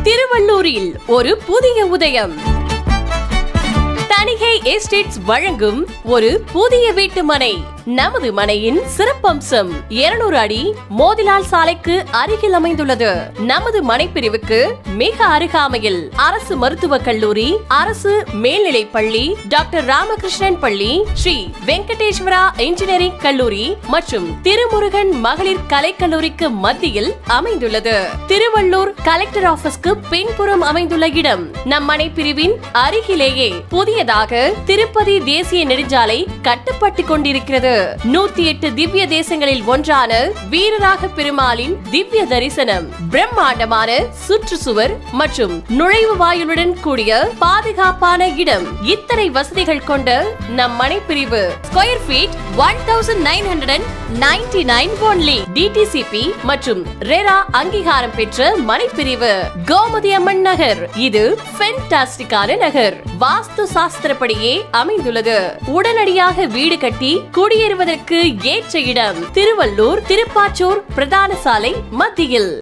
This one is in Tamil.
திருவள்ளூரில் ஒரு புதிய உதயம். தணிகை எஸ்டேட்ஸ் வழங்கும் ஒரு புதிய வீட்டு மனை. நமது மனையின் சிறப்பம்சம் 200 அடி மோதிலால் சாலைக்கு அருகில் அமைந்துள்ளது. நமது மனைப்பிரிவுக்கு மிக அருகாமையில் அரசு மருத்துவக் கல்லூரி, அரசு மேல்நிலைப் பள்ளி, டாக்டர் ராமகிருஷ்ணன் பள்ளி, ஸ்ரீ வெங்கடேஸ்வரா இன்ஜினியரிங் கல்லூரி மற்றும் திருமுருகன் மகளிர் கலைக்கல்லூரிக்கு மத்தியில் அமைந்துள்ளது. திருவள்ளூர் கலெக்டர் ஆபீஸ்க்கு பின்புறம் அமைந்துள்ள இடம். நம் மனைப்பிரிவின் அருகிலேயே புதியதாக திருப்பதி தேசிய நெடுஞ்சாலை கட்டப்பட்டுக் கொண்டிருக்கிறது. 108 திவ்ய தேசங்களில் ஒன்றான வீரராக பெருமாளின் திவ்ய தரிசனம், பிரம்மாண்டமான சுற்றுச்சுவர் மற்றும் நுழைவு வாயிலுடன் கூடிய பாதுகாப்பான இடம். இத்தனை வசதிகள் கொண்ட நம் மனைப்பிரிவு ஸ்கொயர் ஃபீட் 1999 only. டிடிசிபி மற்றும் ரெரா அங்கீகாரம் பெற்ற மனைப்பிரிவு கோமதி அம்மன் நகர். இது ஃபென்டாஸ்டிக்கான நகர். வாஸ்து சாஸ்திரப்படியே அமைந்துள்ளது. உடனடியாக வீடு கட்டி குடியேறுவதற்கு ஏற்ற இடம். திருவள்ளூர் திருப்பாச்சூர் பிரதான சாலை மத்தியில்.